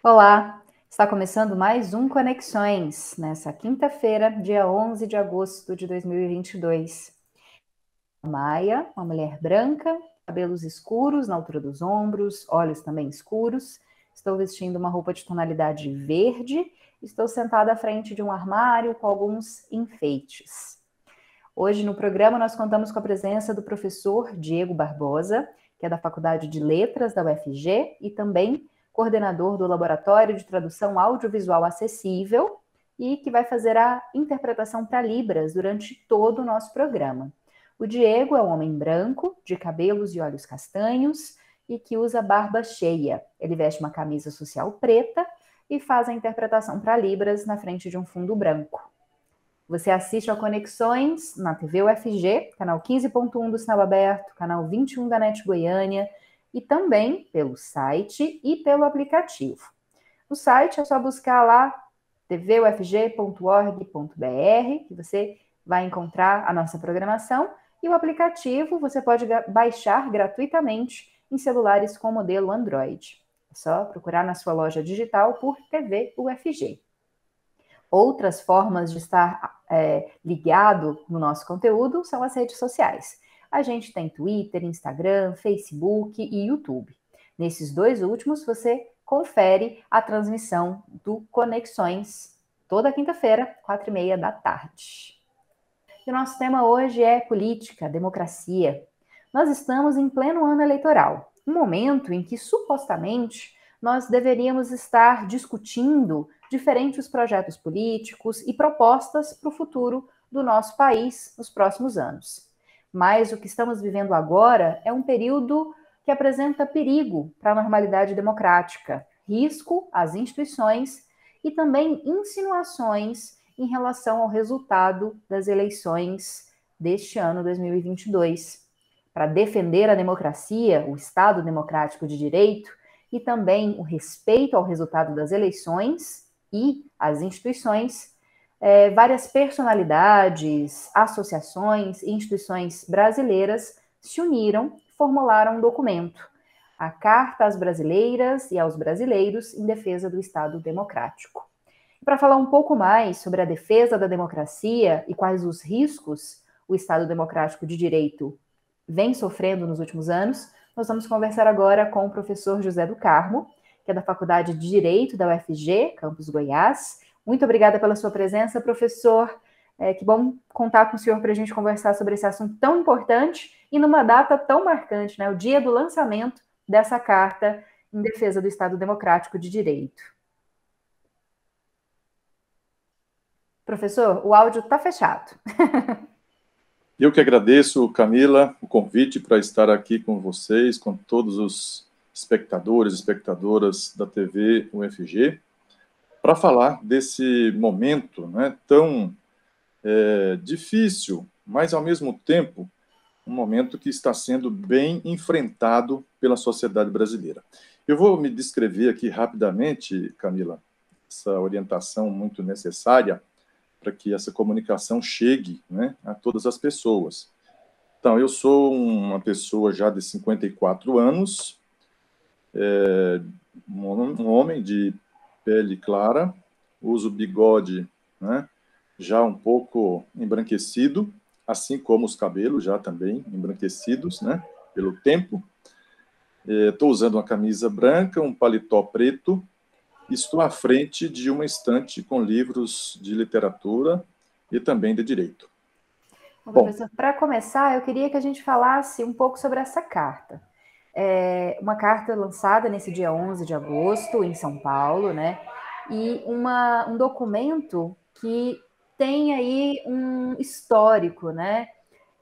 Olá, está começando mais um Conexões, nessa quinta-feira, dia 11 de agosto de 2022. Maia, uma mulher branca, cabelos escuros na altura dos ombros, olhos também escuros. Estou vestindo uma roupa de tonalidade verde. Estou sentada à frente de um armário com alguns enfeites. Hoje no programa nós contamos com a presença do professor Diego Barbosa, que é da Faculdade de Letras da UFG e também coordenador do Laboratório de Tradução Audiovisual Acessível e que vai fazer a interpretação para Libras durante todo o nosso programa. O Diego é um homem branco, de cabelos e olhos castanhos e que usa barba cheia. Ele veste uma camisa social preta e faz a interpretação para Libras na frente de um fundo branco. Você assiste ao Conexões na TV UFG, canal 15.1 do Sinal Aberto, canal 21 da NET Goiânia e também pelo site e pelo aplicativo. No site é só buscar lá tvufg.org.br, que você vai encontrar a nossa programação, e o aplicativo você pode baixar gratuitamente em celulares com modelo Android. É só procurar na sua loja digital por TV UFG. Outras formas de estar ligado no nosso conteúdo são as redes sociais. A gente tem Twitter, Instagram, Facebook e YouTube. Nesses dois últimos, você confere a transmissão do Conexões toda quinta-feira, 4h30 da tarde. E o nosso tema hoje é política, democracia. Nós estamos em pleno ano eleitoral, um momento em que supostamente nós deveríamos estar discutindo diferentes projetos políticos e propostas para o futuro do nosso país nos próximos anos. Mas o que estamos vivendo agora é um período que apresenta perigo para a normalidade democrática, risco às instituições e também insinuações em relação ao resultado das eleições deste ano 2022. Para defender a democracia, o Estado democrático de direito e também o respeito ao resultado das eleições e às instituições, várias personalidades, associações e instituições brasileiras se uniram e formularam um documento, a Carta às Brasileiras e aos Brasileiros em Defesa do Estado Democrático. Para falar um pouco mais sobre a defesa da democracia e quais os riscos o Estado Democrático de Direito vem sofrendo nos últimos anos, nós vamos conversar agora com o professor José do Carmo, que é da Faculdade de Direito da UFG, campus Goiás. Muito obrigada pela sua presença, professor. Que bom contar com o senhor para a gente conversar sobre esse assunto tão importante e numa data tão marcante, né? O dia do lançamento dessa Carta em Defesa do Estado Democrático de Direito. Professor, o áudio está fechado. Eu que agradeço, Camila, o convite para estar aqui com vocês, com todos os espectadores e espectadoras da TV UFG, para falar desse momento, né, tão difícil, mas, ao mesmo tempo, um momento que está sendo bem enfrentado pela sociedade brasileira. Eu vou me descrever aqui rapidamente, Camila, essa orientação muito necessária para que essa comunicação chegue, né, a todas as pessoas. Então, eu sou uma pessoa já de 54 anos, um homem de pele clara, uso bigode, né, já um pouco embranquecido, assim como os cabelos já também embranquecidos, né, pelo tempo. Estou usando uma camisa branca, um paletó preto. Estou à frente de uma estante com livros de literatura e também de direito. Bom, professor, para começar, eu queria que a gente falasse um pouco sobre essa carta. Uma carta lançada nesse dia 11 de agosto, em São Paulo, né? E um documento que tem aí um histórico, né?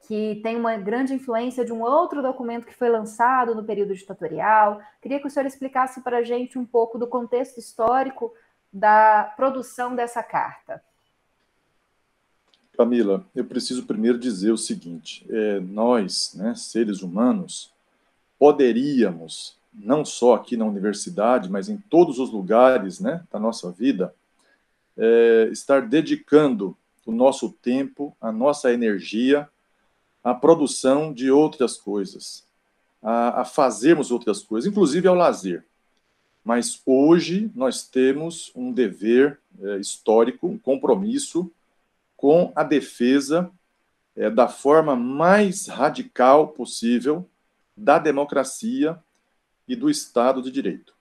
Que tem uma grande influência de um outro documento que foi lançado no período ditatorial. Queria que o senhor explicasse para a gente um pouco do contexto histórico da produção dessa carta. Camila, eu preciso primeiro dizer o seguinte, nós, né, seres humanos, poderíamos, não só aqui na universidade, mas em todos os lugares, né, da nossa vida, estar dedicando o nosso tempo, a nossa energia, à produção de outras coisas, a fazermos outras coisas, inclusive ao lazer. mas hoje nós temos um dever histórico, um compromisso com a defesa da forma mais radical possível da democracia e do Estado de Direito.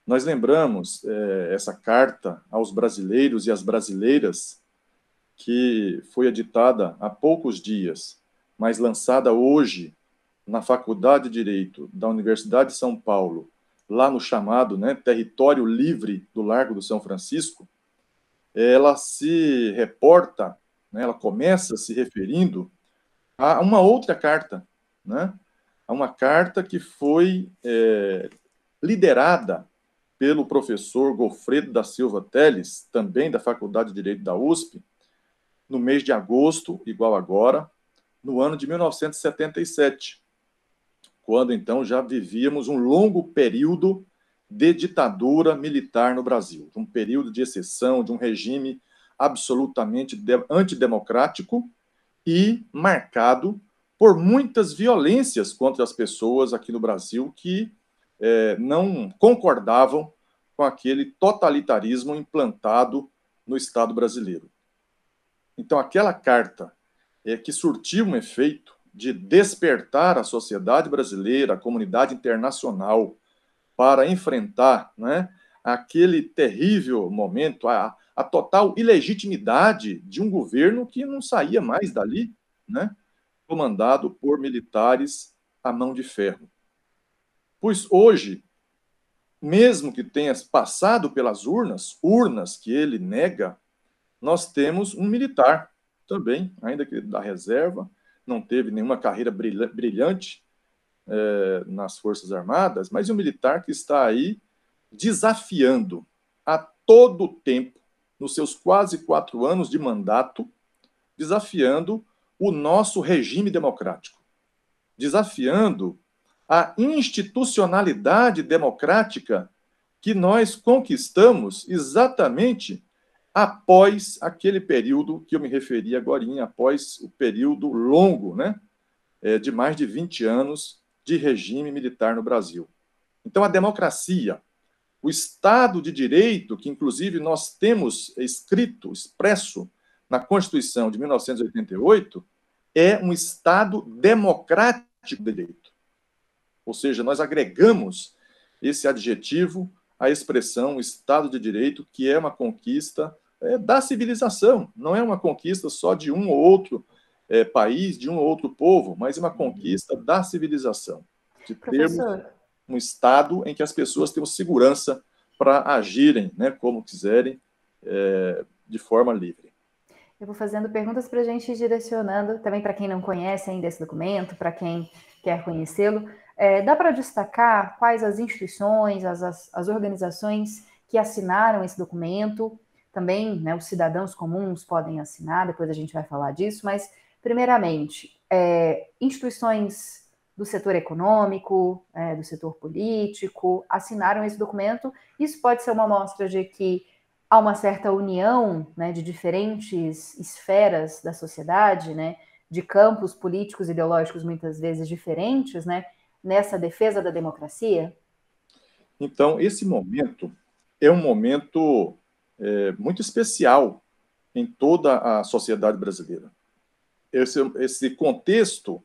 Nós lembramos essa carta aos brasileiros e às brasileiras, que foi editada há poucos dias, mas lançada hoje na Faculdade de Direito da Universidade de São Paulo, lá no chamado Território Livre do Largo do São Francisco. Ela se reporta, ela começa se referindo a uma outra carta, a uma carta que foi liderada pelo professor Gofredo da Silva Teles, também da Faculdade de Direito da USP, no mês de agosto, igual agora, no ano de 1977, quando, então, já vivíamos um longo período de ditadura militar no Brasil, um período de exceção, de um regime absolutamente antidemocrático e marcado por muitas violências contra as pessoas aqui no Brasil que não concordavam com aquele totalitarismo implantado no Estado brasileiro. Então, aquela carta que surtiu um efeito de despertar a sociedade brasileira, a comunidade internacional, para enfrentar aquele terrível momento, a total ilegitimidade de um governo que não saía mais dali, comandado por militares à mão de ferro. Pois hoje, mesmo que tenha passado pelas urnas que ele nega, nós temos um militar também, ainda que da reserva, não teve nenhuma carreira brilhante nas Forças Armadas, mas um militar que está aí desafiando a todo tempo, nos seus quase 4 anos de mandato, desafiando o nosso regime democrático, desafiando a institucionalidade democrática que nós conquistamos exatamente após aquele período que eu me referi agorinha, após o período longo, de mais de 20 anos de regime militar no Brasil. Então, a democracia, o Estado de Direito, que inclusive nós temos escrito, expresso na Constituição de 1988, é um Estado democrático de direito. Ou seja, nós agregamos esse adjetivo à expressão Estado de Direito, que é uma conquista da civilização, não é uma conquista só de um ou outro país, de um ou outro povo, mas é uma conquista da civilização, de termos um Estado em que as pessoas tenham segurança para agirem como quiserem, de forma livre. Eu vou fazendo perguntas para a gente ir direcionando, também para quem não conhece ainda esse documento, para quem quer conhecê-lo. Dá para destacar quais as instituições, as organizações que assinaram esse documento? Também os cidadãos comuns podem assinar, depois a gente vai falar disso, mas, primeiramente, instituições do setor econômico, do setor político, assinaram esse documento. Isso pode ser uma mostra de que há uma certa união de diferentes esferas da sociedade, de campos políticos e ideológicos muitas vezes diferentes, nessa defesa da democracia? Então, esse momento é um momento muito especial em toda a sociedade brasileira. Esse contexto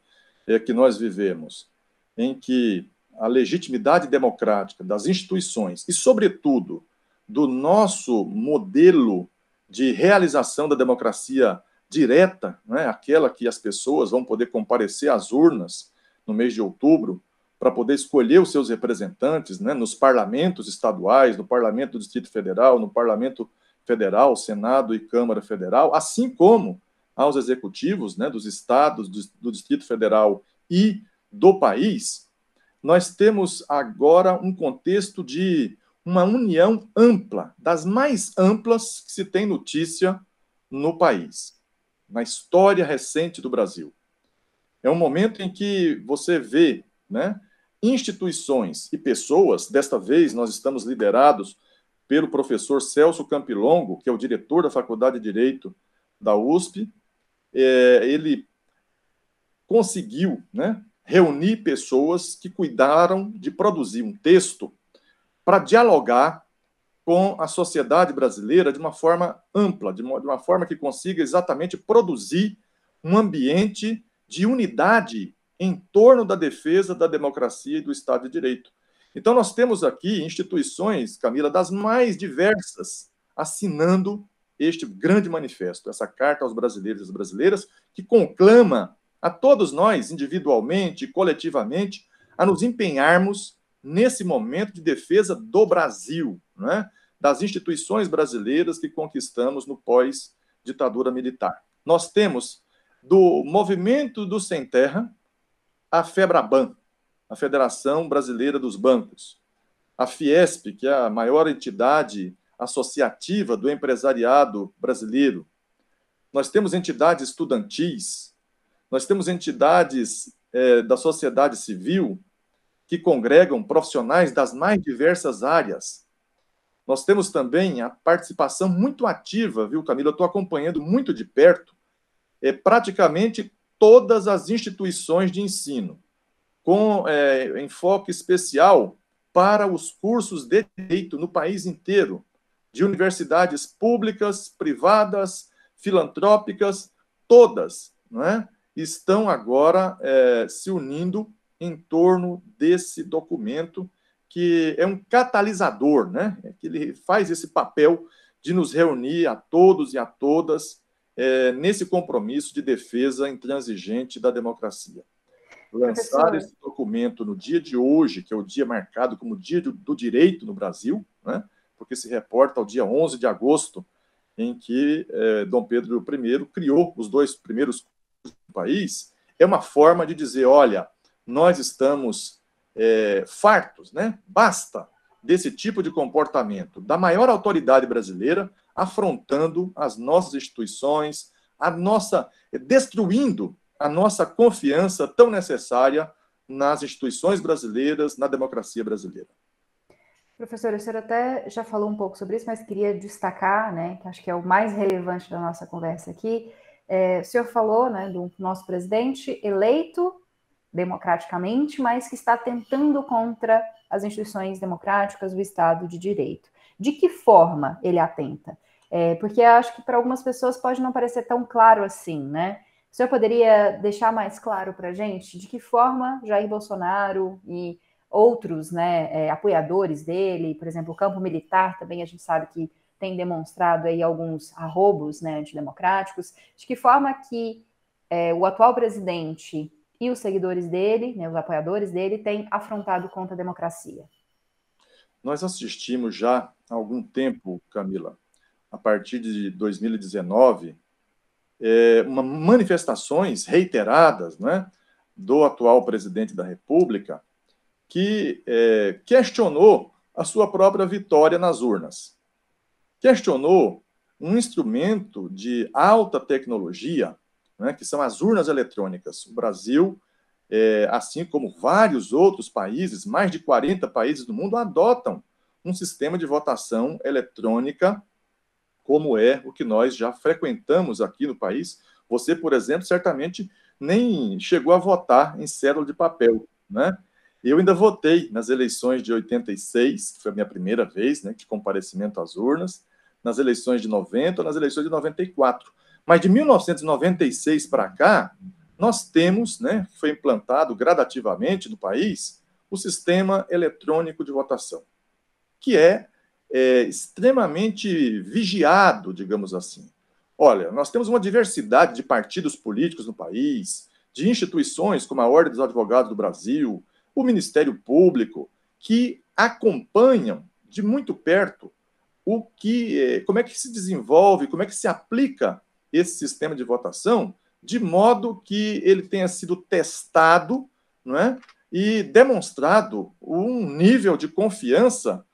que nós vivemos, em que a legitimidade democrática das instituições e, sobretudo, do nosso modelo de realização da democracia direta, aquela que as pessoas vão poder comparecer às urnas no mês de outubro para poder escolher os seus representantes nos parlamentos estaduais, no Parlamento do Distrito Federal, no Parlamento Federal, Senado e Câmara Federal, assim como aos executivos dos estados, do Distrito Federal e do país, nós temos agora um contexto de uma união ampla, das mais amplas que se tem notícia no país, na história recente do Brasil. É um momento em que você vê instituições e pessoas, desta vez nós estamos liderados pelo professor Celso Campilongo, que é o diretor da Faculdade de Direito da USP. Ele conseguiu reunir pessoas que cuidaram de produzir um texto para dialogar com a sociedade brasileira de uma forma ampla, de uma forma que consiga exatamente produzir um ambiente de unidade em torno da defesa da democracia e do Estado de Direito. Então, nós temos aqui instituições, Camila, das mais diversas, assinando este grande manifesto, essa carta aos brasileiros e às brasileiras, que conclama a todos nós, individualmente e coletivamente, a nos empenharmos nesse momento de defesa do Brasil, né? Das instituições brasileiras que conquistamos no pós-ditadura militar. Nós temos do Movimento do Sem Terra a FEBRABAN, a Federação Brasileira dos Bancos, a Fiesp, que é a maior entidade associativa do empresariado brasileiro. Nós temos entidades estudantis, nós temos entidades da sociedade civil que congregam profissionais das mais diversas áreas. Nós temos também a participação muito ativa, viu, Camila? Eu estou acompanhando muito de perto praticamente todas as instituições de ensino, com enfoque especial para os cursos de direito no país inteiro, de universidades públicas, privadas, filantrópicas, todas, não é? Estão agora se unindo em torno desse documento, que é um catalisador, né? Que ele faz esse papel de nos reunir a todos e a todas nesse compromisso de defesa intransigente da democracia. Lançar esse documento no dia de hoje, que é o dia marcado como Dia do Direito no Brasil, né? Porque se reporta ao dia 11 de agosto, em que Dom Pedro I criou os 2 primeiros cursos do país, é uma forma de dizer, olha, nós estamos fartos, né? Basta desse tipo de comportamento da maior autoridade brasileira afrontando as nossas instituições, destruindo a nossa confiança tão necessária nas instituições brasileiras, na democracia brasileira. Professor, o senhor até já falou um pouco sobre isso, mas queria destacar, né, que acho que é o mais relevante da nossa conversa aqui. O senhor falou, né, do nosso presidente eleito democraticamente, mas que está tentando contra as instituições democráticas, o Estado de Direito. De que forma ele atenta? Porque acho que para algumas pessoas pode não parecer tão claro assim, né? O senhor poderia deixar mais claro para a gente de que forma Jair Bolsonaro e outros, né, apoiadores dele, por exemplo, o campo militar também a gente sabe que tem demonstrado aí alguns arrobos, né, antidemocráticos, de que forma que o atual presidente e os seguidores dele, né, os apoiadores dele, têm afrontado contra a democracia? Nós assistimos já há algum tempo, Camila, a partir de 2019, manifestações reiteradas, né, do atual presidente da República, que questionou a sua própria vitória nas urnas. Questionou um instrumento de alta tecnologia, né, que são as urnas eletrônicas. O Brasil, assim como vários outros países, mais de 40 países do mundo, adotam um sistema de votação eletrônica, como é o que nós já frequentamos aqui no país. Você, por exemplo, certamente nem chegou a votar em cédula de papel, né? Eu ainda votei nas eleições de 86, que foi a minha primeira vez, né, de comparecimento às urnas, nas eleições de 90, nas eleições de 94. Mas de 1996 para cá, nós temos, né, que foi implantado gradativamente no país, o sistema eletrônico de votação, que é extremamente vigiado, digamos assim. Olha, nós temos uma diversidade de partidos políticos no país, de instituições como a Ordem dos Advogados do Brasil, o Ministério Público, que acompanham de muito perto como é que se desenvolve, como é que se aplica esse sistema de votação, de modo que ele tenha sido testado, não é? E demonstrado um nível de confiança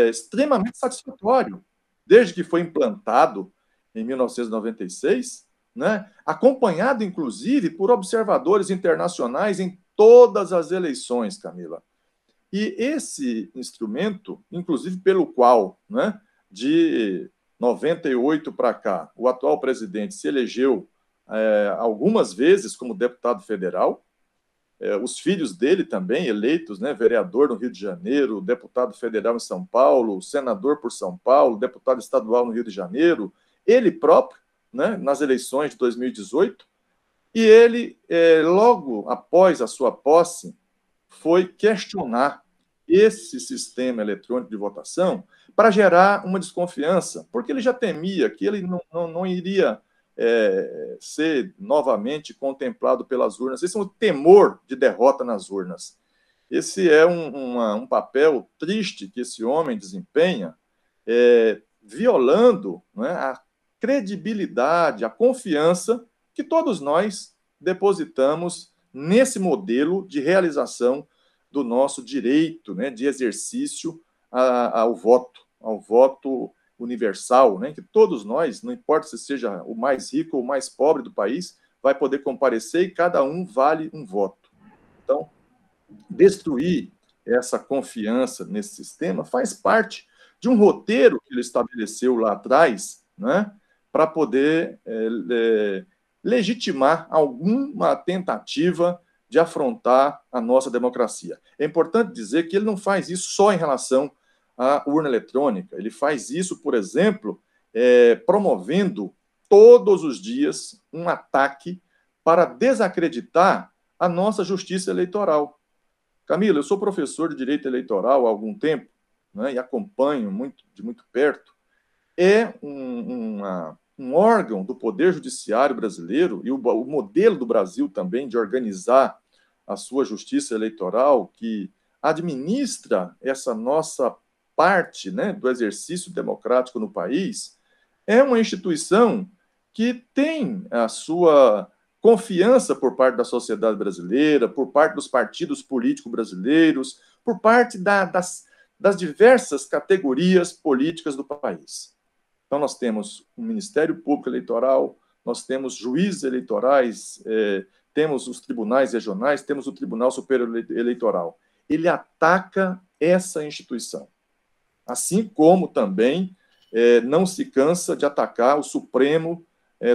extremamente satisfatório, desde que foi implantado em 1996, né? Acompanhado, inclusive, por observadores internacionais em todas as eleições, Camila. E esse instrumento, inclusive pelo qual, né, de 98 para cá, o atual presidente se elegeu algumas vezes como deputado federal, os filhos dele também eleitos, né, vereador no Rio de Janeiro, deputado federal em São Paulo, senador por São Paulo, deputado estadual no Rio de Janeiro, ele próprio, né, nas eleições de 2018, e ele, logo após a sua posse, foi questionar esse sistema eletrônico de votação para gerar uma desconfiança, porque ele já temia que ele não iria ser novamente contemplado pelas urnas. Esse é um temor de derrota nas urnas. Esse é um papel triste que esse homem desempenha, violando, né, a credibilidade, a confiança que todos nós depositamos nesse modelo de realização do nosso direito, né, de exercício ao voto universal, né, que todos nós, não importa se seja o mais rico ou o mais pobre do país, vai poder comparecer e cada um vale um voto. Então, destruir essa confiança nesse sistema faz parte de um roteiro que ele estabeleceu lá atrás, né, para poder legitimar alguma tentativa de afrontar a nossa democracia. É importante dizer que ele não faz isso só em relação à urna eletrônica, ele faz isso, por exemplo, promovendo todos os dias um ataque para desacreditar a nossa justiça eleitoral. Camila, eu sou professor de direito eleitoral há algum tempo, né, e acompanho de muito perto. É um órgão do Poder Judiciário brasileiro e o modelo do Brasil também de organizar a sua justiça eleitoral, que administra essa nossa parte, né, do exercício democrático no país, é uma instituição que tem a sua confiança por parte da sociedade brasileira, por parte dos partidos políticos brasileiros, por parte das diversas categorias políticas do país. Então, nós temos um Ministério Público Eleitoral, nós temos juízes eleitorais, temos os tribunais regionais, temos o Tribunal Superior Eleitoral. Ele ataca essa instituição. Assim como também não se cansa de atacar o Supremo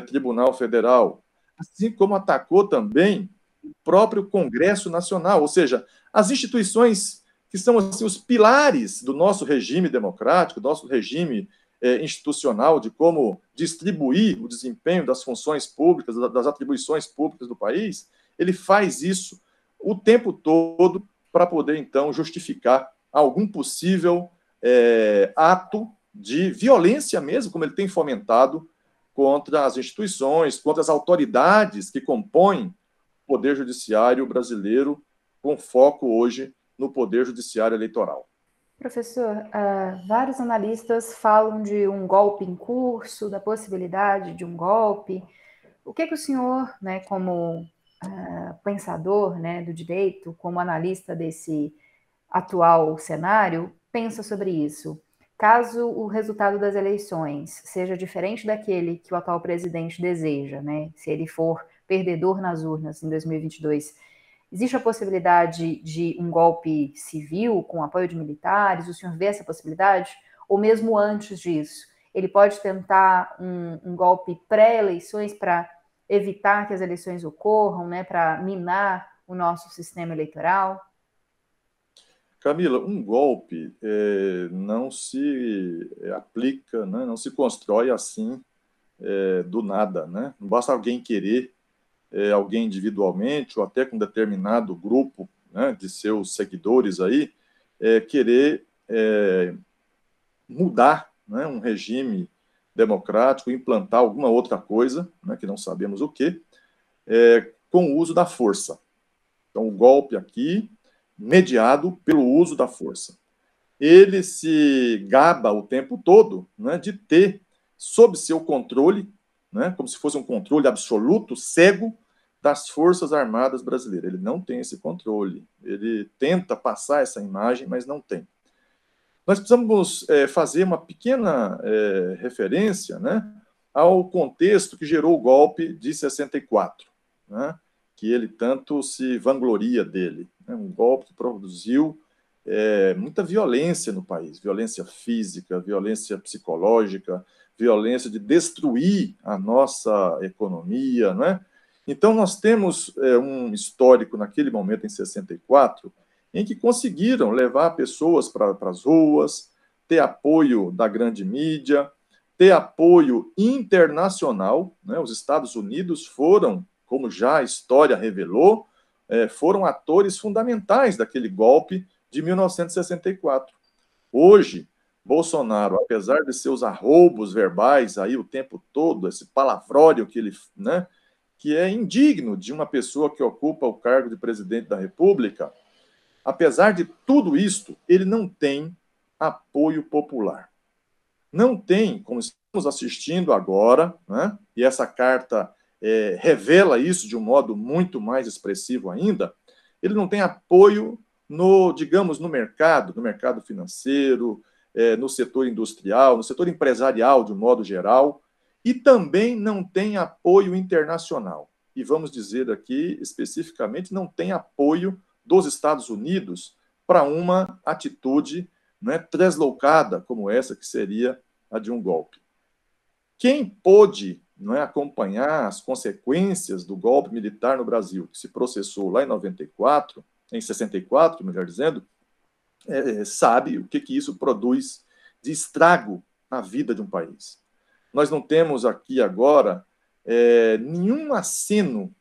Tribunal Federal, assim como atacou também o próprio Congresso Nacional, ou seja, as instituições que são assim, os pilares do nosso regime democrático, do nosso regime institucional, de como distribuir o desempenho das funções públicas, das atribuições públicas do país, ele faz isso o tempo todo para poder, então, justificar algum possível ato de violência mesmo, como ele tem fomentado contra as instituições, contra as autoridades que compõem o Poder Judiciário brasileiro, com foco hoje no Poder Judiciário Eleitoral. Professor, vários analistas falam de um golpe em curso, da possibilidade de um golpe. O que o senhor, né, como pensador, né, do direito, como analista desse atual cenário, pensa sobre isso? Caso o resultado das eleições seja diferente daquele que o atual presidente deseja, né, se ele for perdedor nas urnas em 2022, existe a possibilidade de um golpe civil com apoio de militares? O senhor vê essa possibilidade? Ou mesmo antes disso, ele pode tentar um golpe pré-eleições para evitar que as eleições ocorram, né, para minar o nosso sistema eleitoral? Camila, um golpe não se aplica, né, não se constrói assim do nada, né? Não basta alguém querer, alguém individualmente ou até com determinado grupo, né, de seus seguidores aí, querer mudar, né, um regime democrático, implantar alguma outra coisa, né, que não sabemos o que, com o uso da força. Então, o golpe aqui, mediado pelo uso da força. Ele se gaba o tempo todo, né, de ter sob seu controle, né, como se fosse um controle absoluto, cego, das Forças Armadas brasileiras. Ele não tem esse controle. Ele tenta passar essa imagem, mas não tem. Nós precisamos fazer uma pequena referência, né, ao contexto que gerou o golpe de 64, né, que ele tanto se vangloria dele. Né, um golpe que produziu muita violência no país, violência física, violência psicológica, violência de destruir a nossa economia, né? Então, nós temos um histórico, naquele momento, em 64, em que conseguiram levar pessoas para as ruas, ter apoio da grande mídia, ter apoio internacional, né? Os Estados Unidos foram, como já a história revelou, foram atores fundamentais daquele golpe de 1964. Hoje, Bolsonaro, apesar de seus arroubos verbais aí o tempo todo, esse palavrório que ele, né, que é indigno de uma pessoa que ocupa o cargo de presidente da República, apesar de tudo isto, ele não tem apoio popular. Não tem, como estamos assistindo agora, né, e essa carta revela isso de um modo muito mais expressivo ainda, ele não tem apoio no, digamos, no mercado financeiro, no setor industrial, no setor empresarial, de um modo geral, e também não tem apoio internacional. E vamos dizer aqui, especificamente, não tem apoio dos Estados Unidos para uma atitude, né, translocada como essa, que seria a de um golpe. Quem pôde, não é, acompanhar as consequências do golpe militar no Brasil, que se processou lá em 64, melhor dizendo, sabe o que isso produz de estrago na vida de um país. Nós não temos aqui agora nenhum aceno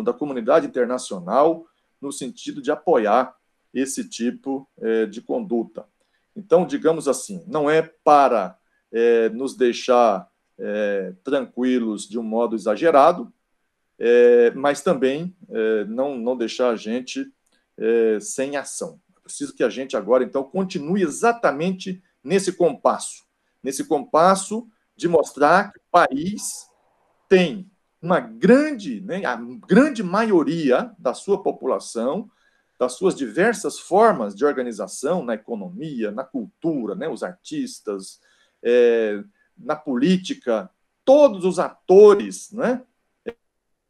da comunidade internacional no sentido de apoiar esse tipo de conduta. Então, digamos assim, não é para nos deixar tranquilos de um modo exagerado, mas também não deixar a gente sem ação. É preciso que a gente agora, então, continue exatamente nesse compasso de mostrar que o país tem uma grande, né, a grande maioria da sua população, das suas diversas formas de organização na economia, na cultura, né, os artistas, na política, todos os atores, né,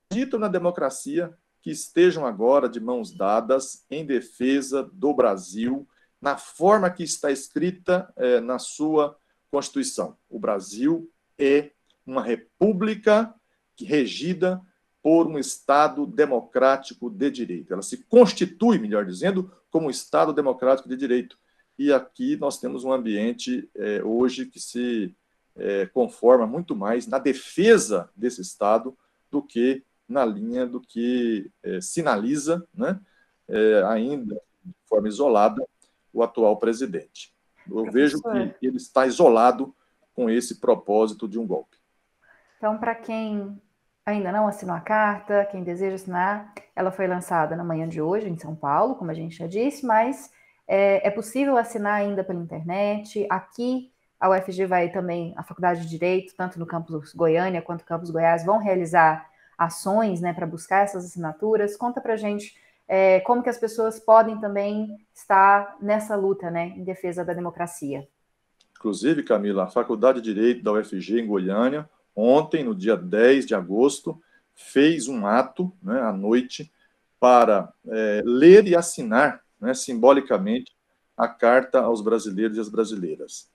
acreditam na democracia, que estejam agora de mãos dadas em defesa do Brasil, na forma que está escrita na sua Constituição. O Brasil é uma república regida por um Estado democrático de direito. Ela se constitui, melhor dizendo, como um Estado democrático de direito. E aqui nós temos um ambiente hoje que se conforma muito mais na defesa desse Estado do que na linha do que sinaliza, né, ainda de forma isolada, o atual presidente. Eu vejo que ele está isolado com esse propósito de um golpe. Então, para quem ainda não assinou a carta, quem deseja assinar, ela foi lançada na manhã de hoje em São Paulo, como a gente já disse, mas é possível assinar ainda pela internet. Aqui, a UFG vai também, a Faculdade de Direito, tanto no campus Goiânia quanto no campus Goiás, vão realizar ações, né, para buscar essas assinaturas. Conta para a gente como que as pessoas podem também estar nessa luta, né, em defesa da democracia. Inclusive, Camila, a Faculdade de Direito da UFG em Goiânia, ontem, no dia 10 de agosto, fez um ato, né, à noite, para ler e assinar, né, simbolicamente, a carta aos brasileiros e às brasileiras.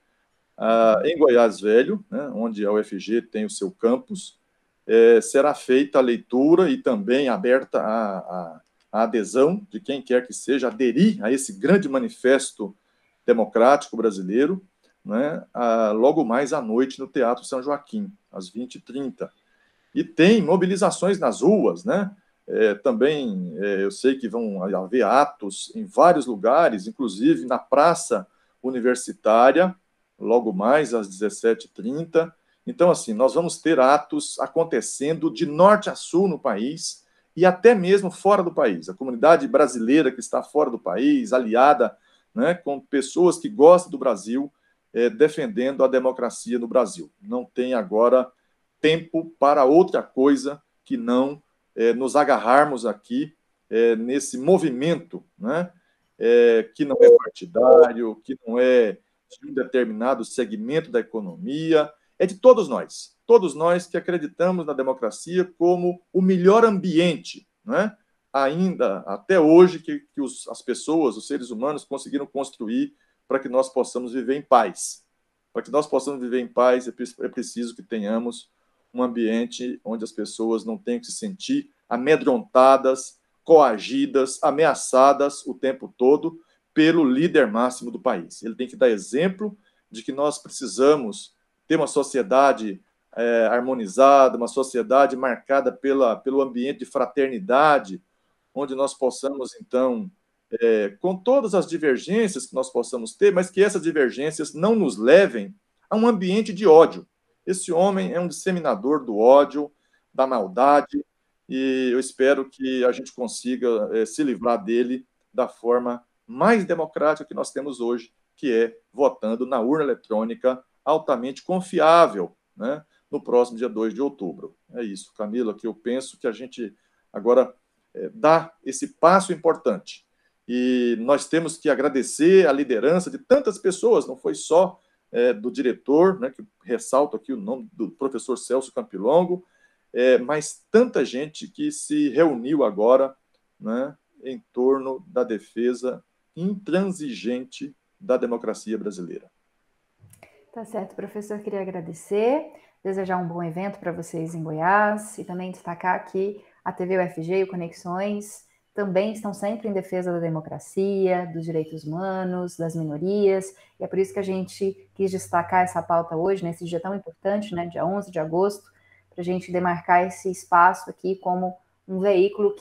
Em Goiás Velho, né, onde a UFG tem o seu campus, será feita a leitura e também aberta a adesão de quem quer que seja, aderir a esse grande manifesto democrático brasileiro, né, logo mais à noite no Teatro São Joaquim, às 20h30. E tem mobilizações nas ruas, né? Também eu sei que vão haver atos em vários lugares, inclusive na Praça Universitária, logo mais às 17h30. Então, assim, nós vamos ter atos acontecendo de norte a sul no país e até mesmo fora do país. A comunidade brasileira que está fora do país, aliada, né, com pessoas que gostam do Brasil, defendendo a democracia no Brasil. Não tem agora tempo para outra coisa que não nos agarrarmos aqui nesse movimento, né, que não é partidário, que não é de um determinado segmento da economia, é de todos nós que acreditamos na democracia como o melhor ambiente, né, ainda até hoje que as pessoas, os seres humanos conseguiram construir para que nós possamos viver em paz. Para que nós possamos viver em paz, é preciso que tenhamos um ambiente onde as pessoas não tenham que se sentir amedrontadas, coagidas, ameaçadas o tempo todo pelo líder máximo do país. Ele tem que dar exemplo de que nós precisamos ter uma sociedade harmonizada, uma sociedade marcada pelo ambiente de fraternidade, onde nós possamos, então, com todas as divergências que nós possamos ter, mas que essas divergências não nos levem a um ambiente de ódio. Esse homem é um disseminador do ódio, da maldade, e eu espero que a gente consiga se livrar dele da forma mais democrática que nós temos hoje, que é votando na urna eletrônica altamente confiável, né, no próximo dia 2 de outubro. É isso, Camila, que eu penso que a gente agora dá esse passo importante. E nós temos que agradecer a liderança de tantas pessoas, não foi só do diretor, né, que ressalto aqui o nome do professor Celso Campilongo, mas tanta gente que se reuniu agora, né, em torno da defesa intransigente da democracia brasileira. Tá certo, professor, queria agradecer, desejar um bom evento para vocês em Goiás e também destacar que a TV UFG e o Conexões também estão sempre em defesa da democracia, dos direitos humanos, das minorias, e é por isso que a gente quis destacar essa pauta hoje, nesse dia tão importante, né, dia 11 de agosto, para a gente demarcar esse espaço aqui como um veículo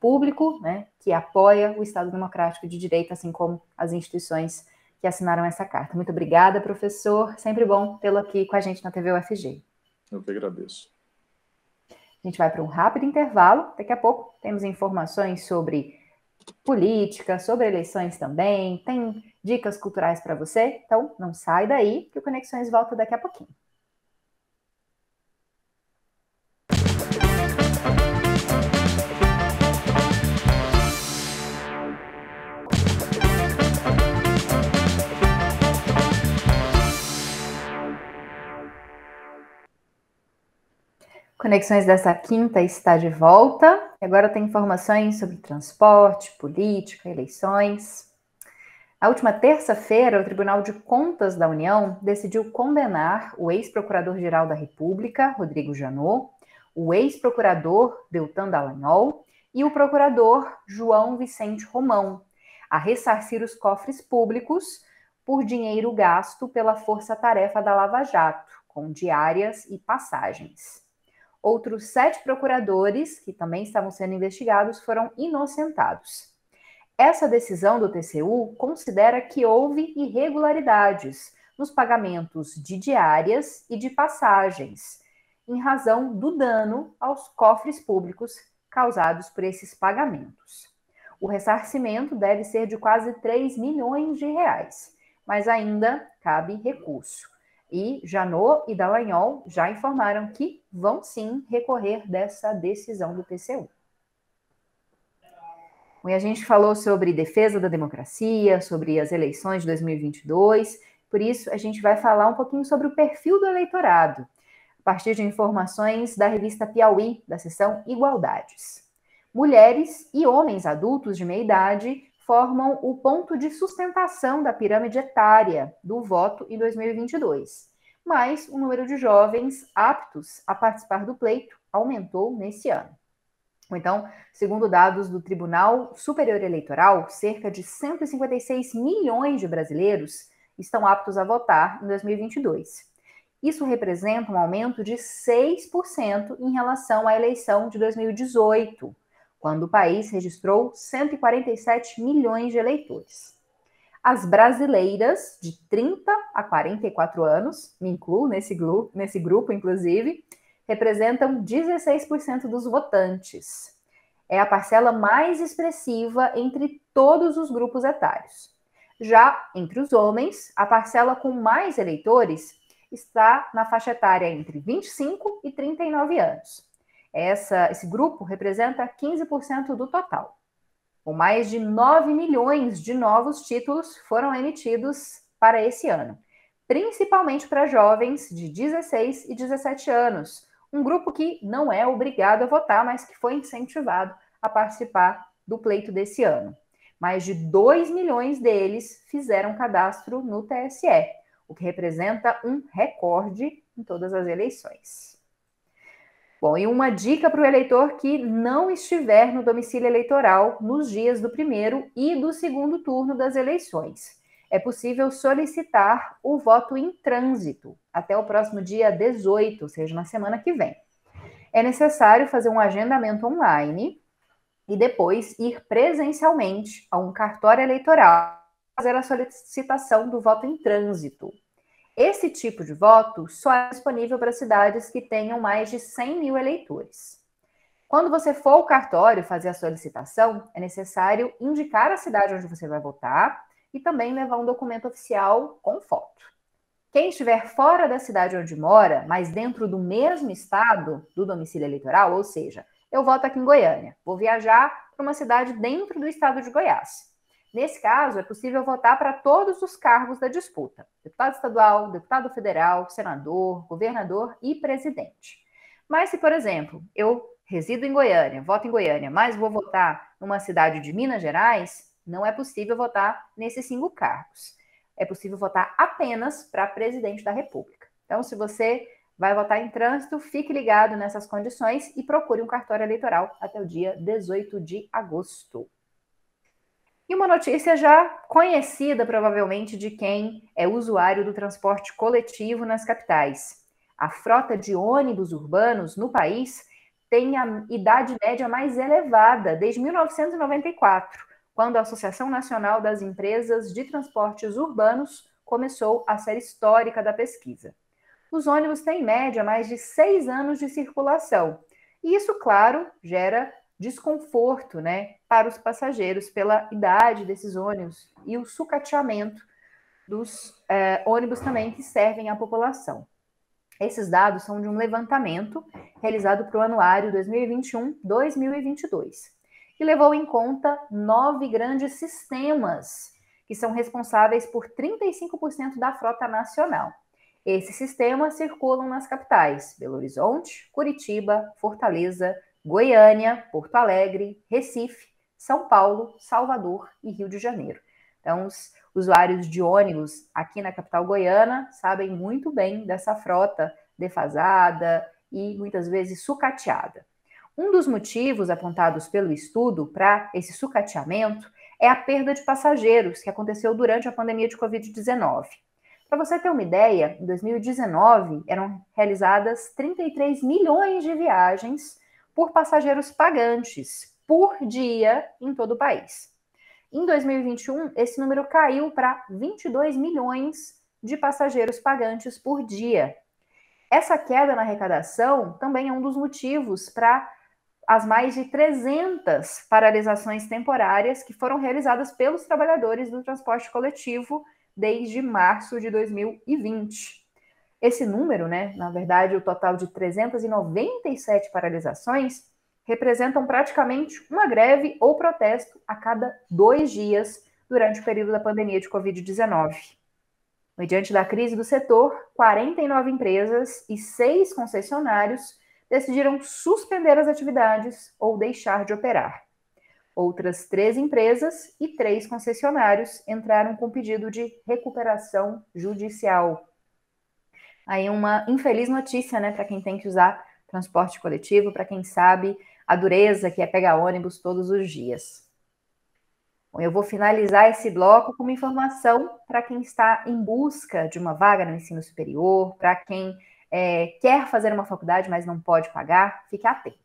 público, né, que apoia o Estado Democrático de Direito, assim como as instituições que assinaram essa carta. Muito obrigada, professor. Sempre bom tê-lo aqui com a gente na TV UFG. Eu que agradeço. A gente vai para um rápido intervalo. Daqui a pouco temos informações sobre política, sobre eleições também. Tem dicas culturais para você. Então, não sai daí, que o Conexões volta daqui a pouquinho. Conexões dessa quinta está de volta. Agora tem informações sobre transporte, política, eleições. Na última terça-feira, o Tribunal de Contas da União decidiu condenar o ex-procurador-geral da República, Rodrigo Janot, o ex-procurador Deltan Dallagnol e o procurador João Vicente Romão a ressarcir os cofres públicos por dinheiro gasto pela força-tarefa da Lava Jato, com diárias e passagens. Outros 7 procuradores, que também estavam sendo investigados, foram inocentados. Essa decisão do TCU considera que houve irregularidades nos pagamentos de diárias e de passagens, em razão do dano aos cofres públicos causados por esses pagamentos. O ressarcimento deve ser de quase 3 milhões de reais, mas ainda cabe recurso. E Janot e Dallagnol já informaram que vão sim recorrer dessa decisão do TCU. E a gente falou sobre defesa da democracia, sobre as eleições de 2022, por isso a gente vai falar um pouquinho sobre o perfil do eleitorado, a partir de informações da revista Piauí, da seção Igualdades. Mulheres e homens adultos de meia idade formam o ponto de sustentação da pirâmide etária do voto em 2022. Mas o número de jovens aptos a participar do pleito aumentou nesse ano. Então, segundo dados do Tribunal Superior Eleitoral, cerca de 156 milhões de brasileiros estão aptos a votar em 2022. Isso representa um aumento de 6% em relação à eleição de 2018, quando o país registrou 147 milhões de eleitores. As brasileiras de 30 a 44 anos, me incluo nesse grupo, inclusive, representam 16% dos votantes. É a parcela mais expressiva entre todos os grupos etários. Já entre os homens, a parcela com mais eleitores está na faixa etária entre 25 e 39 anos. Esse grupo representa 15% do total. Com mais de 9 milhões de novos títulos foram emitidos para esse ano, principalmente para jovens de 16 e 17 anos, um grupo que não é obrigado a votar, mas que foi incentivado a participar do pleito desse ano. Mais de 2 milhões deles fizeram cadastro no TSE, o que representa um recorde em todas as eleições. Bom, e uma dica para o eleitor que não estiver no domicílio eleitoral nos dias do primeiro e do segundo turno das eleições. É possível solicitar o voto em trânsito até o próximo dia 18, ou seja, na semana que vem. É necessário fazer um agendamento online e depois ir presencialmente a um cartório eleitoral fazer a solicitação do voto em trânsito. Esse tipo de voto só é disponível para cidades que tenham mais de 100 mil eleitores. Quando você for ao cartório fazer a solicitação, é necessário indicar a cidade onde você vai votar e também levar um documento oficial com foto. Quem estiver fora da cidade onde mora, mas dentro do mesmo estado do domicílio eleitoral, ou seja, eu voto aqui em Goiânia, vou viajar para uma cidade dentro do estado de Goiás. Nesse caso, é possível votar para todos os cargos da disputa: deputado estadual, deputado federal, senador, governador e presidente. Mas se, por exemplo, eu resido em Goiânia, voto em Goiânia, mas vou votar numa cidade de Minas Gerais, não é possível votar nesses 5 cargos. É possível votar apenas para presidente da República. Então, se você vai votar em trânsito, fique ligado nessas condições e procure um cartório eleitoral até o dia 18 de agosto. E uma notícia já conhecida, provavelmente, de quem é usuário do transporte coletivo nas capitais. A frota de ônibus urbanos no país tem a idade média mais elevada desde 1994, quando a Associação Nacional das Empresas de Transportes Urbanos começou a série histórica da pesquisa. Os ônibus têm, em média, mais de 6 anos de circulação. E isso, claro, gera desconforto, né, para os passageiros pela idade desses ônibus e o sucateamento dos ônibus também que servem à população. Esses dados são de um levantamento realizado para o anuário 2021-2022 e levou em conta 9 grandes sistemas que são responsáveis por 35% da frota nacional. Esses sistemas circulam nas capitais Belo Horizonte, Curitiba, Fortaleza, Goiânia, Porto Alegre, Recife, São Paulo, Salvador e Rio de Janeiro. Então, os usuários de ônibus aqui na capital goiana sabem muito bem dessa frota defasada e muitas vezes sucateada. Um dos motivos apontados pelo estudo para esse sucateamento é a perda de passageiros que aconteceu durante a pandemia de Covid-19. Para você ter uma ideia, em 2019 eram realizadas 33 milhões de viagens por passageiros pagantes por dia em todo o país. Em 2021, esse número caiu para 22 milhões de passageiros pagantes por dia. Essa queda na arrecadação também é um dos motivos para as mais de 300 paralisações temporárias que foram realizadas pelos trabalhadores do transporte coletivo desde março de 2020. Esse número, né, na verdade, o total de 397 paralisações, representam praticamente uma greve ou protesto a cada 2 dias durante o período da pandemia de Covid-19. Mediante da crise do setor, 49 empresas e 6 concessionários decidiram suspender as atividades ou deixar de operar. Outras 3 empresas e 3 concessionários entraram com pedido de recuperação judicial. Aí uma infeliz notícia, né, para quem tem que usar transporte coletivo, para quem sabe a dureza que é pegar ônibus todos os dias. Bom, eu vou finalizar esse bloco com uma informação para quem está em busca de uma vaga no ensino superior, para quem quer fazer uma faculdade, mas não pode pagar, fique atento.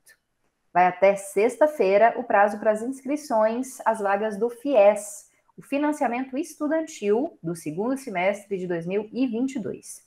Vai até sexta-feira o prazo para as inscrições às vagas do FIES, o Financiamento Estudantil do segundo semestre de 2022.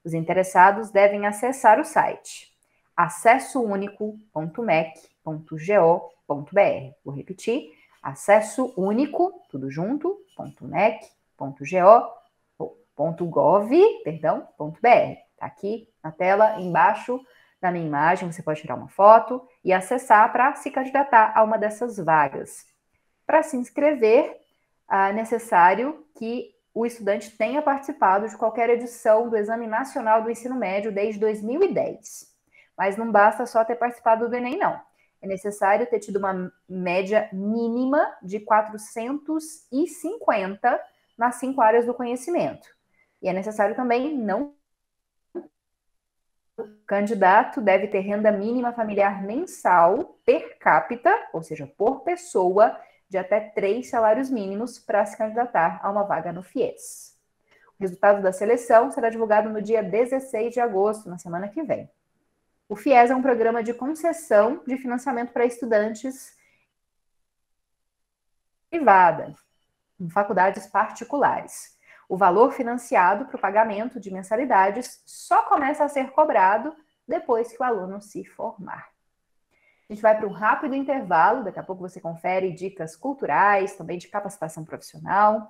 Os interessados devem acessar o site acessounico.mec.go.br. Vou repetir, acessounico, tudo junto, .mec.go.gov.br. Está aqui na tela, embaixo da minha imagem, você pode tirar uma foto e acessar para se candidatar a uma dessas vagas. Para se inscrever, é necessário que o estudante tenha participado de qualquer edição do Exame Nacional do Ensino Médio desde 2010. Mas não basta só ter participado do Enem, não. É necessário ter tido uma média mínima de 450 nas 5 áreas do conhecimento. E é necessário também não o candidato deve ter renda mínima familiar mensal per capita, ou seja, por pessoa, de até 3 salários mínimos para se candidatar a uma vaga no FIES. O resultado da seleção será divulgado no dia 16 de agosto, na semana que vem. O FIES é um programa de concessão de financiamento para estudantes privadas, em faculdades particulares. O valor financiado para o pagamento de mensalidades só começa a ser cobrado depois que o aluno se formar. A gente vai para um rápido intervalo, daqui a pouco você confere dicas culturais, também de capacitação profissional.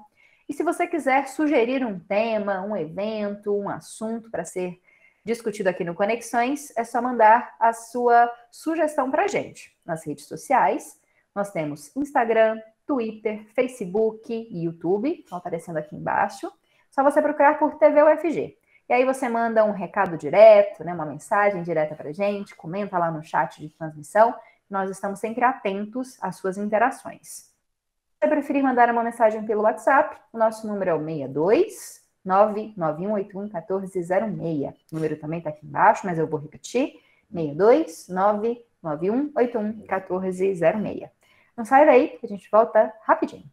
E se você quiser sugerir um tema, um evento, um assunto para ser discutido aqui no Conexões, é só mandar a sua sugestão para a gente. Nas redes sociais, nós temos Instagram, Twitter, Facebook e YouTube, estão aparecendo aqui embaixo. Só você procurar por TV UFG. E aí você manda um recado direto, né, uma mensagem direta para a gente, comenta lá no chat de transmissão. Nós estamos sempre atentos às suas interações. Se você preferir mandar uma mensagem pelo WhatsApp, o nosso número é o 62 991811406. O número também está aqui embaixo, mas eu vou repetir. 62 991811406. Não sai daí, que a gente volta rapidinho.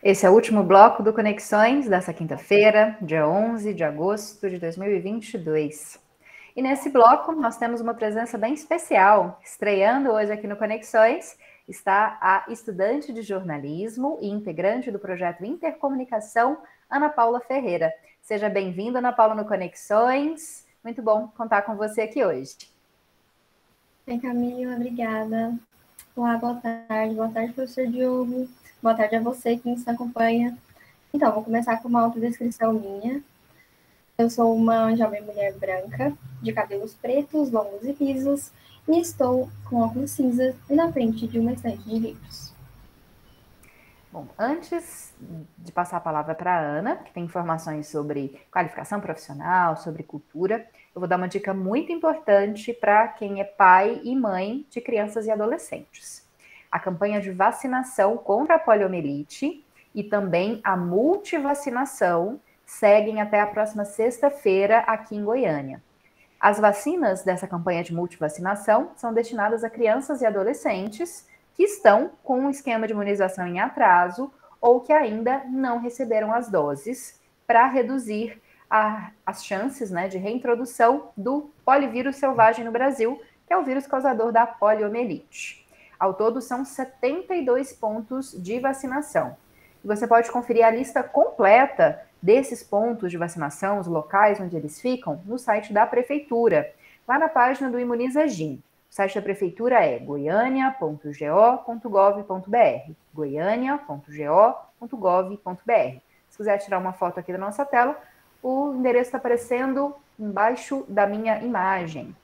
Esse é o último bloco do Conexões dessa quinta-feira, dia 11 de agosto de 2022. E nesse bloco nós temos uma presença bem especial. Estreando hoje aqui no Conexões está a estudante de jornalismo e integrante do projeto Intercomunicação, Ana Paula Ferreira. Seja bem-vinda, Ana Paula, no Conexões. Muito bom contar com você aqui hoje. Oi, Camila, obrigada. Olá, boa tarde, professor Diogo. Boa tarde a você que nos acompanha. Então, vou começar com uma autodescrição minha. Eu sou uma jovem mulher branca, de cabelos pretos, longos e lisos, e estou com óculos cinza e na frente de uma estante de livros. Bom, antes de passar a palavra para a Ana, que tem informações sobre qualificação profissional, sobre cultura, eu vou dar uma dica muito importante para quem é pai e mãe de crianças e adolescentes. A campanha de vacinação contra a poliomielite e também a multivacinação seguem até a próxima sexta-feira aqui em Goiânia. As vacinas dessa campanha de multivacinação são destinadas a crianças e adolescentes que estão com um esquema de imunização em atraso ou que ainda não receberam as doses, para reduzir as chances, né, de reintrodução do polivírus selvagem no Brasil, que é o vírus causador da poliomielite. Ao todo, são 72 pontos de vacinação. E você pode conferir a lista completa desses pontos de vacinação, os locais onde eles ficam, no site da Prefeitura, lá na página do ImunizaGim. O site da Prefeitura é goiania.go.gov.br, goiania.go.gov.br. Se quiser tirar uma foto aqui da nossa tela, o endereço está aparecendo embaixo da minha imagem.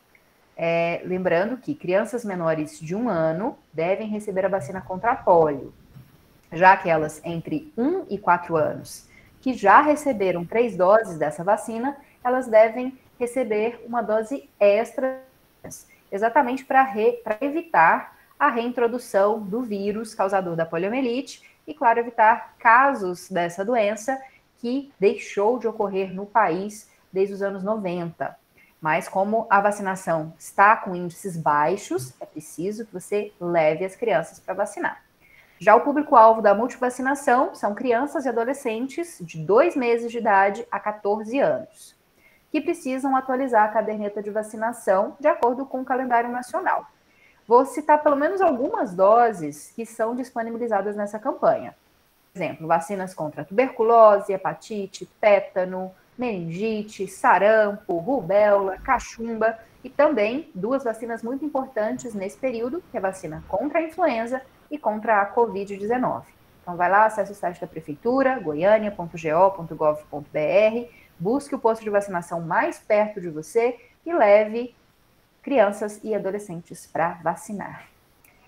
Lembrando que crianças menores de 1 ano devem receber a vacina contra a polio. Já aquelas entre 1 e 4 anos que já receberam 3 doses dessa vacina, elas devem receber uma dose extra, exatamente para evitar a reintrodução do vírus causador da poliomielite e, claro, evitar casos dessa doença que deixou de ocorrer no país desde os anos 90. Mas como a vacinação está com índices baixos, é preciso que você leve as crianças para vacinar. Já o público-alvo da multivacinação são crianças e adolescentes de 2 meses de idade a 14 anos, que precisam atualizar a caderneta de vacinação de acordo com o calendário nacional. Vou citar pelo menos algumas doses que são disponibilizadas nessa campanha. Por exemplo, vacinas contra tuberculose, hepatite, tétano, meningite, sarampo, rubéola, cachumba e também 2 vacinas muito importantes nesse período, que é a vacina contra a influenza e contra a Covid-19. Então vai lá, acesse o site da Prefeitura, goiania.go.gov.br, busque o posto de vacinação mais perto de você e leve crianças e adolescentes para vacinar.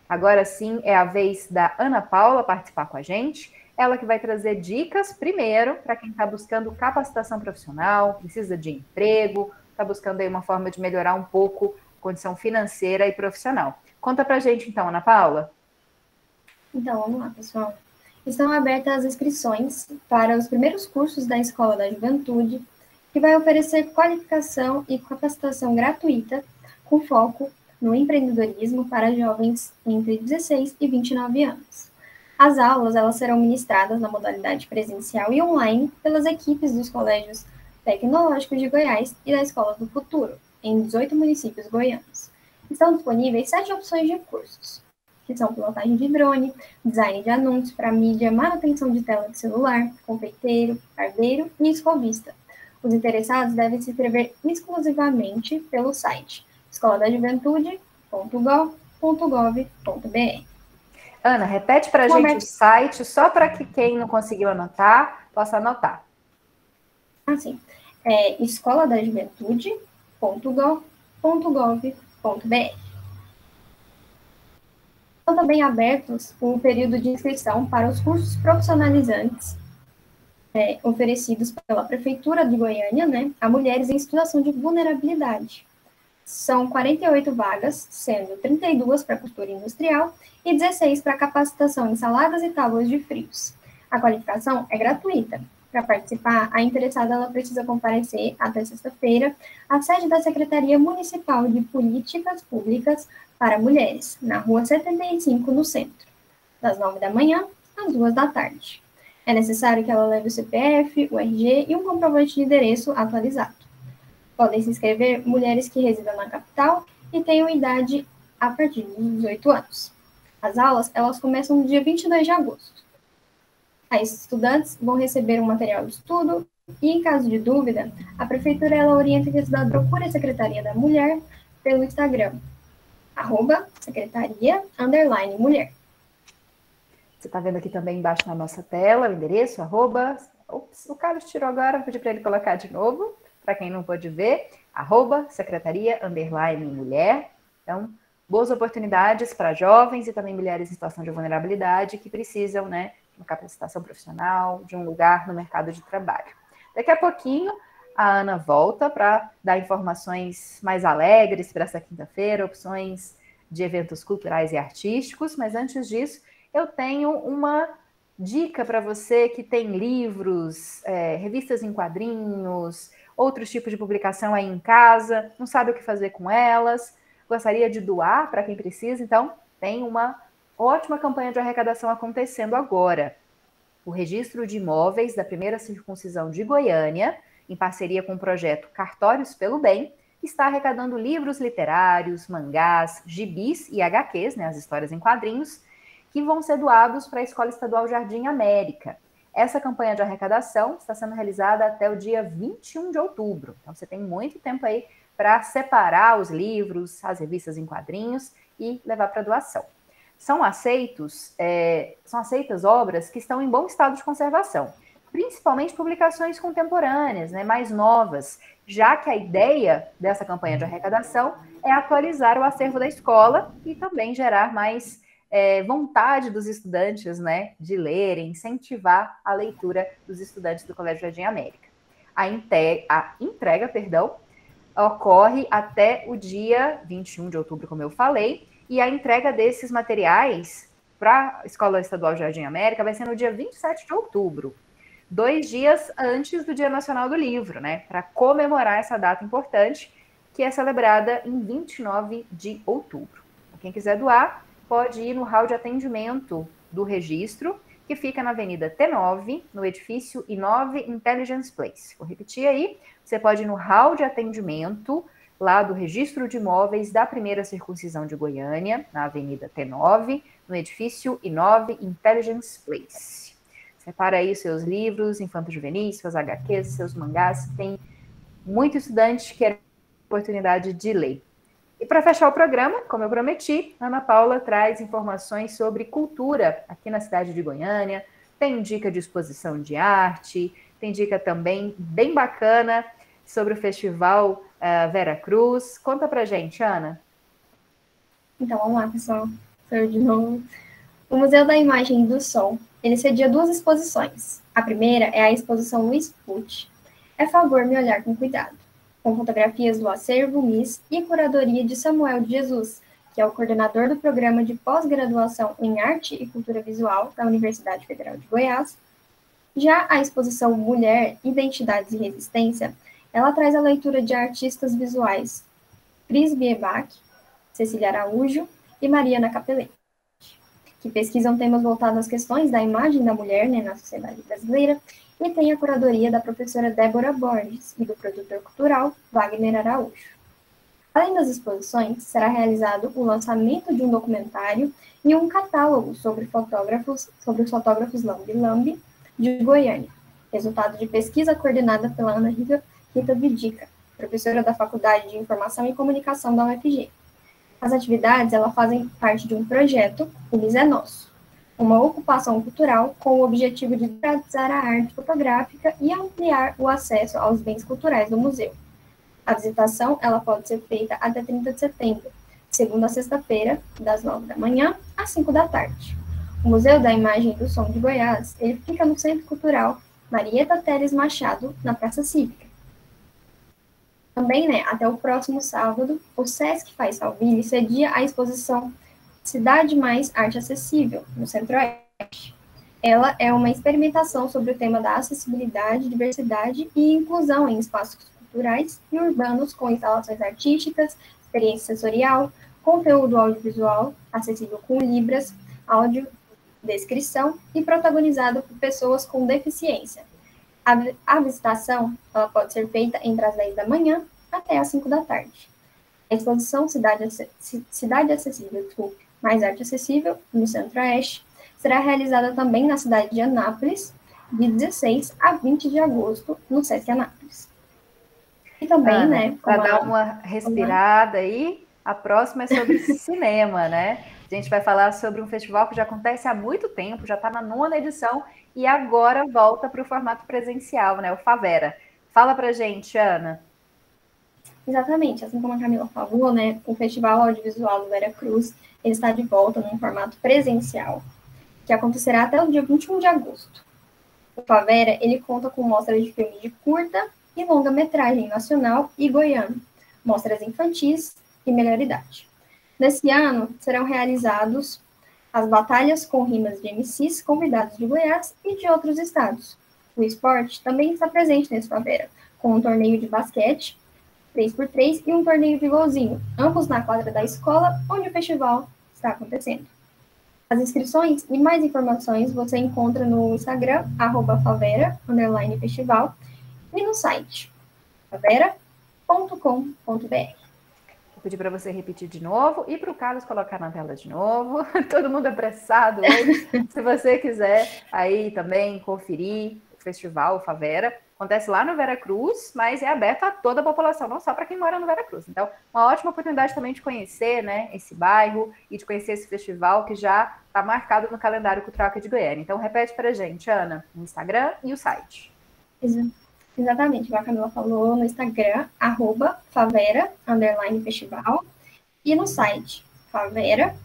Agora sim é a vez da Ana Paula participar com a gente. Ela que vai trazer dicas, primeiro, para quem está buscando capacitação profissional, precisa de emprego, está buscando aí uma forma de melhorar um pouco a condição financeira e profissional. Conta para a gente então, Ana Paula. Então, vamos lá, pessoal. Estão abertas as inscrições para os primeiros cursos da Escola da Juventude, que vai oferecer qualificação e capacitação gratuita, com foco no empreendedorismo para jovens entre 16 e 29 anos. As aulas elas serão ministradas na modalidade presencial e online pelas equipes dos colégios tecnológicos de Goiás e da Escola do Futuro, em 18 municípios goianos. Estão disponíveis 7 opções de cursos, que são pilotagem de drone, design de anúncios para mídia, manutenção de tela de celular, confeiteiro, barbeiro e escovista. Os interessados devem se inscrever exclusivamente pelo site escoladajuventude.gov.br. Ana, repete para a gente o site, só para que quem não conseguiu anotar, possa anotar. Assim, é escoladajuventude.gov.br. Estão também abertos o período de inscrição para os cursos profissionalizantes oferecidos pela Prefeitura de Goiânia, né, a mulheres em situação de vulnerabilidade. São 48 vagas, sendo 32 para costura industrial e 16 para capacitação em saladas e tábuas de frios. A qualificação é gratuita. Para participar, a interessada ela precisa comparecer até sexta-feira à sede da Secretaria Municipal de Políticas Públicas para Mulheres, na Rua 75, no centro, das 9 da manhã às 2 da tarde. É necessário que ela leve o CPF, o RG e um comprovante de endereço atualizado. Podem se inscrever mulheres que residam na capital e tenham idade a partir dos 18 anos. As aulas elas começam no dia 22 de agosto. As estudantes vão receber um material de estudo e, em caso de dúvida, a Prefeitura ela orienta que a estudante procure a Secretaria da Mulher pelo Instagram, @secretaria_mulher. Você está vendo aqui também embaixo na nossa tela o endereço, Ops, o Carlos tirou agora, vou pedir para ele colocar de novo, para quem não pôde ver, @secretaria_mulher. Então, boas oportunidades para jovens e também mulheres em situação de vulnerabilidade que precisam, né, de uma capacitação profissional, de um lugar no mercado de trabalho. Daqui a pouquinho, a Ana volta para dar informações mais alegres para essa quinta-feira, opções de eventos culturais e artísticos, mas antes disso, eu tenho uma dica para você que tem livros, revistas em quadrinhos, outros tipos de publicação aí em casa, não sabe o que fazer com elas, gostaria de doar para quem precisa, então tem uma ótima campanha de arrecadação acontecendo agora. O Registro de Imóveis da Primeira Circuncisão de Goiânia, em parceria com o projeto Cartórios pelo Bem, está arrecadando livros literários, mangás, gibis e HQs, né, as histórias em quadrinhos, que vão ser doados para a Escola Estadual Jardim América. Essa campanha de arrecadação está sendo realizada até o dia 21 de outubro. Então, você tem muito tempo aí para separar os livros, as revistas em quadrinhos e levar para doação. São aceitas obras que estão em bom estado de conservação, principalmente publicações contemporâneas, né, mais novas, já que a ideia dessa campanha de arrecadação é atualizar o acervo da escola e também gerar mais vontade dos estudantes, né, de lerem, incentivar a leitura dos estudantes do Colégio Jardim América. A entrega, ocorre até o dia 21 de outubro, como eu falei, e a entrega desses materiais para a Escola Estadual Jardim América vai ser no dia 27 de outubro, 2 dias antes do Dia Nacional do Livro, né, para comemorar essa data importante, que é celebrada em 29 de outubro. Quem quiser doar, pode ir no hall de atendimento do registro, que fica na Avenida T9, no edifício I9 Intelligence Place. Vou repetir aí, você pode ir no hall de atendimento, lá do Registro de Imóveis da Primeira Circuncisão de Goiânia, na Avenida T9, no edifício I9 Intelligence Place. Separa aí os seus livros, infanto-juvenis, suas HQs, seus mangás, tem muito estudante que quer a oportunidade de ler. E para fechar o programa, como eu prometi, Ana Paula traz informações sobre cultura aqui na cidade de Goiânia, tem dica de exposição de arte, tem dica também bem bacana sobre o Festival Vera Cruz. Conta pra gente, Ana. Então, vamos lá, pessoal. Sou de novo. O Museu da Imagem e do Som, ele cedia 2 exposições. A primeira é a exposição Luiz Pucci. É favor me olhar com cuidado, com fotografias do acervo MIS e curadoria de Samuel de Jesus, que é o coordenador do programa de pós-graduação em Arte e Cultura Visual da Universidade Federal de Goiás. Já a exposição Mulher, Identidades e Resistência, ela traz a leitura de artistas visuais Cris Biebach, Cecília Araújo e Mariana Capelletti, que pesquisam temas voltados às questões da imagem da mulher, né, na sociedade brasileira, e tem a curadoria da professora Débora Borges e do produtor cultural Wagner Araújo. Além das exposições, será realizado o lançamento de um documentário e um catálogo sobre os fotógrafos Lambi Lambi de Goiânia, resultado de pesquisa coordenada pela Ana Rita Vidica, professora da Faculdade de Informação e Comunicação da UFG. As atividades elas fazem parte de um projeto, o MIS é Nosso, uma ocupação cultural com o objetivo de democratizar a arte fotográfica e ampliar o acesso aos bens culturais do museu. A visitação ela pode ser feita até 30 de setembro, segunda a sexta-feira, das 9 da manhã às 5 da tarde. O Museu da Imagem e do Som de Goiás, ele fica no Centro Cultural Marieta Teles Machado, na Praça Cívica. Também, né, até o próximo sábado, o Sesc Faz Alville cedia a exposição Cidade Mais Arte Acessível, no Centro-Oeste. Ela é uma experimentação sobre o tema da acessibilidade, diversidade e inclusão em espaços culturais e urbanos com instalações artísticas, experiência sensorial, conteúdo audiovisual, acessível com libras, áudio, descrição e protagonizado por pessoas com deficiência. A visitação ela pode ser feita entre as 10 da manhã até as 5 da tarde. A exposição Cidade Acessível, Mais Arte Acessível, no Centro-Oeste, será realizada também na cidade de Anápolis, de 16 a 20 de agosto, no Sesc Anápolis. E também, Ana, né, para dar uma respirada aí, a próxima é sobre cinema, né? A gente vai falar sobre um festival que já acontece há muito tempo, já está na 9ª edição e agora volta para o formato presencial, né? O Favera. Fala pra gente, Ana. Exatamente, assim como a Camila falou, né? O Festival Audiovisual do Vera Cruz, ele está de volta num formato presencial, que acontecerá até o dia 21 de agosto. O Favera, ele conta com mostras de filmes de curta e longa-metragem nacional e goiano, mostras infantis e melhor idade. Nesse ano, serão realizados as batalhas com rimas de MCs convidados de Goiás e de outros estados. O esporte também está presente nesse Favera, com um torneio de basquete, 3x3 e um torneio de golzinho, ambos na quadra da escola onde o festival está acontecendo. As inscrições e mais informações você encontra no Instagram, @favera_festival, e no site, favera.com.br. Vou pedir para você repetir de novo e para o Carlos colocar na tela de novo. Todo mundo apressado hoje. Se você quiser aí também conferir o festival, o Favera, acontece lá no Vera Cruz, mas é aberto a toda a população, não só para quem mora no Vera Cruz. Então, uma ótima oportunidade também de conhecer, né, esse bairro e de conhecer esse festival que já está marcado no calendário cultural aqui de Goiânia. Então, repete para a gente, Ana, o Instagram e o site. Exatamente, a Camila falou no Instagram, @favera_festival, e no site, favera.com.br.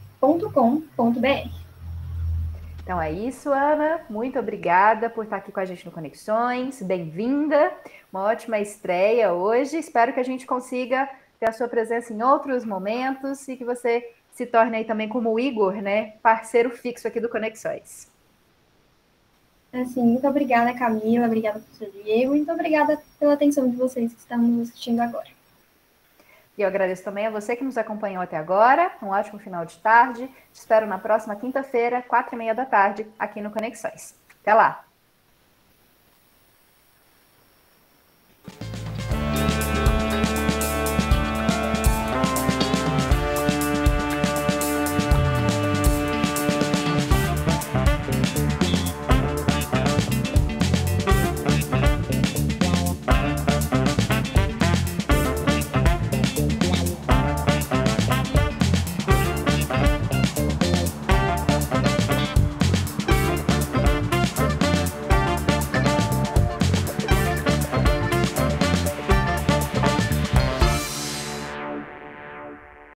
Então é isso, Ana. Muito obrigada por estar aqui com a gente no Conexões. Bem-vinda. Uma ótima estreia hoje. Espero que a gente consiga ter a sua presença em outros momentos e que você se torne aí também, como o Igor, né, parceiro fixo aqui do Conexões. Assim, muito obrigada, Camila. Obrigada, professor Diego. Muito obrigada pela atenção de vocês que estão nos assistindo agora. E eu agradeço também a você que nos acompanhou até agora. Um ótimo final de tarde. Te espero na próxima quinta-feira, 4h30 da tarde, aqui no Conexões. Até lá!